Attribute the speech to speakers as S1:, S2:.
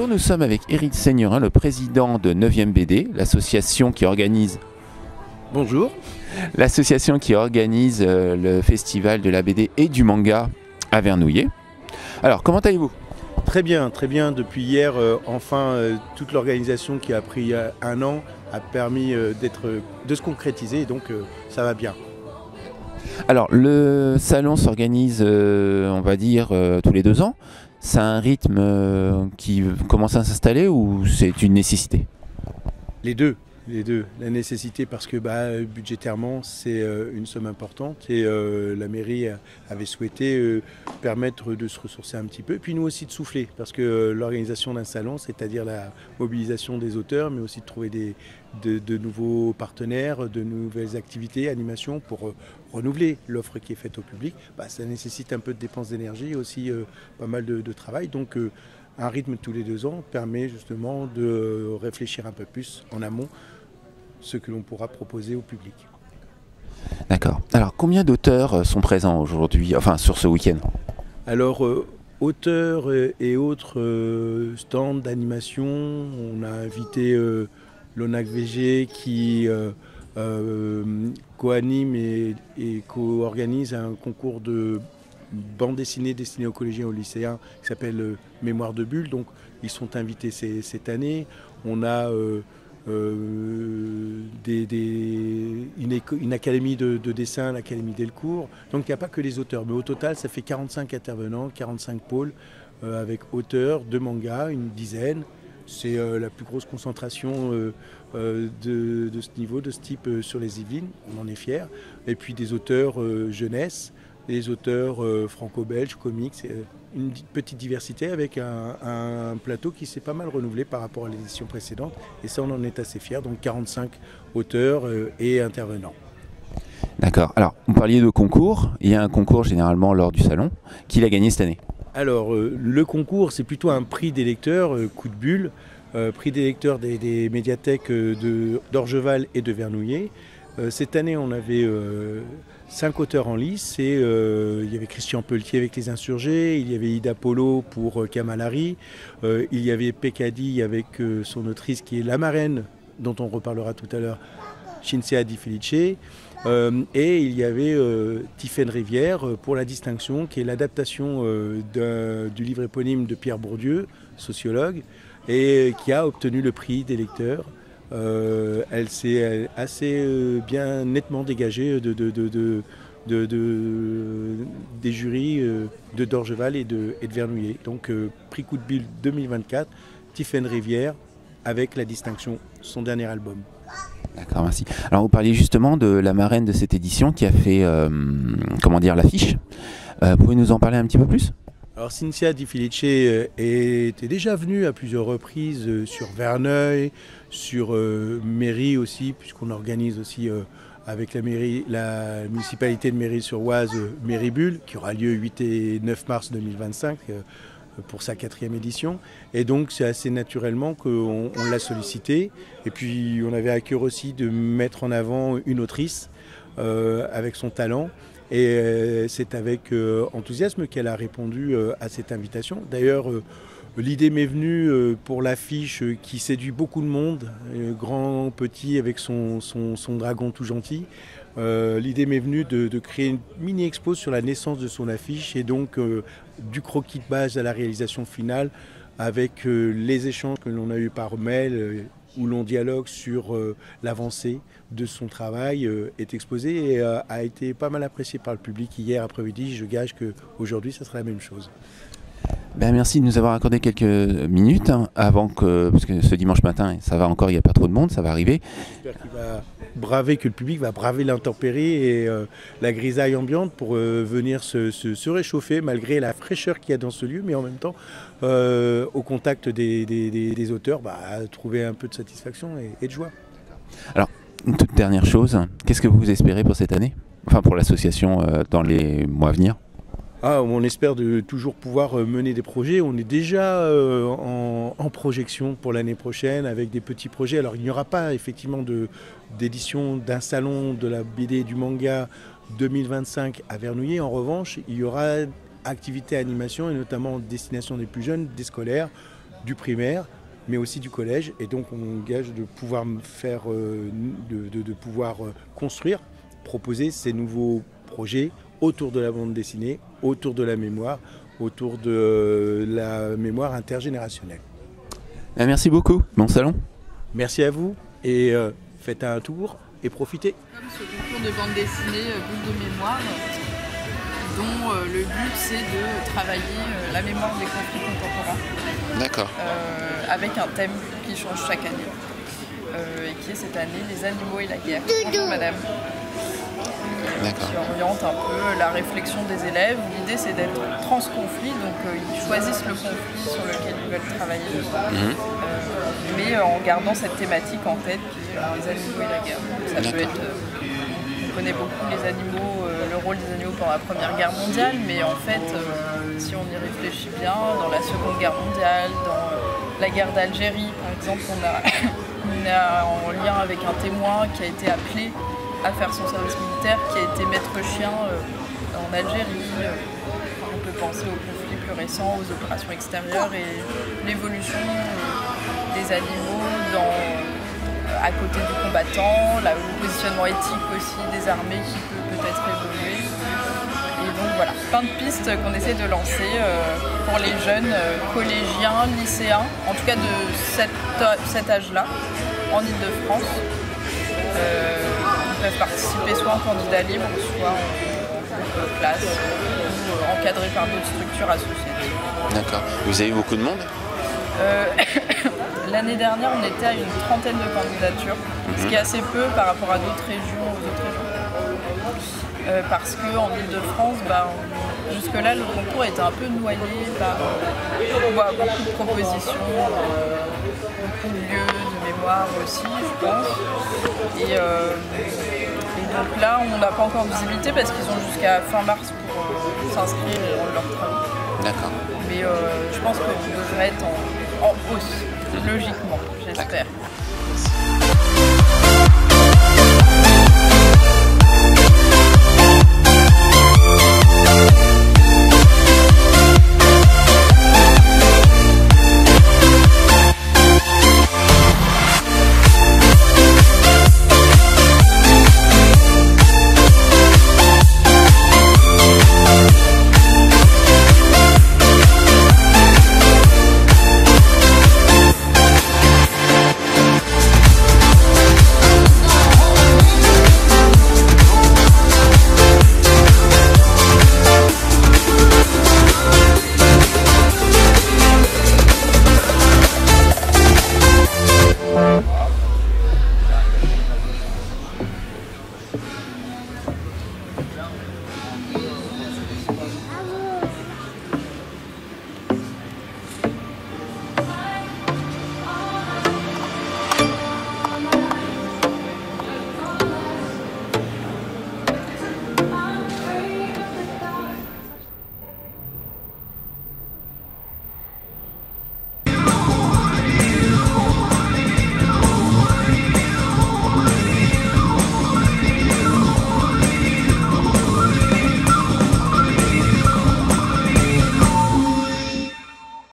S1: Bonjour, nous sommes avec Éric Seignerin, le président de 9e BD, l'association qui organise
S2: Bonjour.
S1: L'association qui organise le festival de la BD et du manga à Vernouillet. Alors, comment allez-vous?
S2: Très bien, très bien. Depuis hier, toute l'organisation qui a pris un an a permis de se concrétiser, et donc ça va bien.
S1: Alors, le salon s'organise, on va dire, tous les 2 ans. C'est un rythme qui commence à s'installer ou c'est une nécessité?
S2: Les deux. La nécessité parce que budgétairement c'est une somme importante et la mairie avait souhaité permettre de se ressourcer un petit peu, et puis nous aussi de souffler parce que l'organisation d'un salon, c'est-à-dire la mobilisation des auteurs, mais aussi de trouver de nouveaux partenaires, de nouvelles activités, animations pour renouveler l'offre qui est faite au public, ça nécessite un peu de dépenses d'énergie et aussi pas mal de travail. Donc un rythme tous les 2 ans permet justement de réfléchir un peu plus en amont ce que l'on pourra proposer au public.
S1: D'accord. Alors, combien d'auteurs sont présents aujourd'hui, enfin sur ce week-end?
S2: Alors, auteurs et autres stands d'animation, on a invité l'ONAC VG qui co-anime et co-organise un concours de bande dessinée destinée aux collégiens et aux lycéens qui s'appelle Mémoire de Bulle. Donc, ils sont invités cette année. On a une académie de dessin, l'Académie Delcourt. Donc il n'y a pas que les auteurs, mais au total ça fait 45 intervenants, 45 pôles avec auteurs de manga, une dizaine. C'est la plus grosse concentration de ce niveau, de ce type sur les Yvelines, on en est fiers. Et puis des auteurs jeunesse, des auteurs franco-belges, comics, une petite diversité avec un plateau qui s'est pas mal renouvelé par rapport à l'édition précédente. Et ça, on en est assez fiers. Donc 45 auteurs et intervenants.
S1: D'accord. Alors, vous parliez de concours. Il y a un concours généralement lors du salon. Qui l'a gagné cette année?
S2: Alors, le concours, c'est plutôt un prix des lecteurs, coup de bulle. Prix des lecteurs des médiathèques d'Orgeval et de Vernouillet. Cette année, on avait 5 auteurs en lice et il y avait Christian Pelletier avec Les Insurgés, il y avait Ida Polo pour Kamalari, il y avait Pekadi avec son autrice qui est La Marraine, dont on reparlera tout à l'heure, Cinzia Di Felice, et il y avait Tiffaine Rivière pour La Distinction, qui est l'adaptation du livre éponyme de Pierre Bourdieu, sociologue, et qui a obtenu le prix des lecteurs. Elle s'est assez bien nettement dégagée des jurys de d'Orgeval et de Vernouillet. Donc prix Coup de Bulle 2024, Tiffaine Rivière avec La Distinction, son dernier album.
S1: D'accord, merci. Alors vous parliez justement de la marraine de cette édition qui a fait l'affiche. Pouvez-vous nous en parler un petit peu plus?
S2: Alors Cinzia Di Felice était déjà venue à plusieurs reprises sur Verneuil, sur Méry aussi, puisqu'on organise aussi avec la municipalité de Méry-sur-Oise, Méry-Bulle, qui aura lieu 8 et 9 mars 2025 pour sa 4e édition. Et donc c'est assez naturellement qu'on l'a sollicité. Et puis on avait à cœur aussi de mettre en avant une autrice avec son talent. Et c'est avec enthousiasme qu'elle a répondu à cette invitation. D'ailleurs, l'idée m'est venue pour l'affiche qui séduit beaucoup de monde, grand, petit, avec son dragon tout gentil. L'idée m'est venue de créer une mini-expo sur la naissance de son affiche et donc du croquis de base à la réalisation finale avec les échanges que l'on a eus par mail où l'on dialogue sur l'avancée de son travail est exposé et a été pas mal apprécié par le public hier après-midi. Je gage qu'aujourd'hui, ça sera la même chose.
S1: Merci de nous avoir accordé quelques minutes avant parce que ce dimanche matin, ça va encore, il n'y a pas trop de monde, ça va arriver.
S2: J'espère que le public va braver l'intempérie et la grisaille ambiante pour venir se réchauffer malgré la fraîcheur qu'il y a dans ce lieu, mais en même temps, au contact des auteurs, trouver un peu de satisfaction et de joie.
S1: Alors, une toute dernière chose, qu'est-ce que vous espérez pour cette année? Enfin, pour l'association dans les mois à venir?
S2: On espère de toujours pouvoir mener des projets. On est déjà en projection pour l'année prochaine avec des petits projets. Alors il n'y aura pas effectivement d'édition d'un salon de la BD et du manga 2025 à Vernouillet. En revanche, il y aura activités animation et notamment destination des plus jeunes, des scolaires, du primaire, mais aussi du collège. Et donc on gage de pouvoir faire, de pouvoir construire, proposer ces nouveaux projets autour de la bande dessinée, autour de la mémoire, autour de la mémoire intergénérationnelle.
S1: Merci beaucoup, bon salon.
S2: Merci à vous et faites un tour et profitez.
S3: Comme ce concours de bande dessinée Bulle de mémoire, dont le but c'est de travailler la mémoire des conflits contemporains.
S1: D'accord.
S3: Avec un thème qui change chaque année. Et qui est cette année les animaux et la guerre. Bonjour madame. Qui oriente un peu la réflexion des élèves. L'idée c'est d'être transconflit, donc ils choisissent le conflit sur lequel ils veulent travailler, mais en gardant cette thématique en tête qui est les animaux et la guerre. Ça peut être, on connaît beaucoup les animaux, le rôle des animaux pendant la Première Guerre mondiale, mais en fait, si on y réfléchit bien, dans la Seconde Guerre mondiale, dans la guerre d'Algérie par exemple, on a en lien avec un témoin qui a été appelé à faire son service militaire, qui a été maître chien en Algérie. On peut penser aux conflits plus récents, aux opérations extérieures et l'évolution des animaux à côté du combattant, le positionnement éthique aussi des armées qui peut peut-être évoluer. Et donc voilà, plein de pistes qu'on essaie de lancer pour les jeunes collégiens, lycéens, en tout cas de cet âge-là, en Ile-de-France. Ils peuvent participer soit en candidat libre, soit en classe, ou encadrés par d'autres structures associatives.
S1: D'accord. Vous avez eu beaucoup de monde ?
S3: L'année dernière, on était à une trentaine de candidatures, ce qui est assez peu par rapport à d'autres régions, aux autres régions. Parce qu'en Ile-de-France, jusque-là, le concours était un peu noyé par beaucoup de propositions, beaucoup de lieux de mémoire aussi, je pense. Et donc là, on n'a pas encore de visibilité parce qu'ils ont jusqu'à fin mars pour s'inscrire et rendre leurs travaux.
S1: D'accord.
S3: Mais je pense qu'on devrait être en hausse, logiquement, j'espère.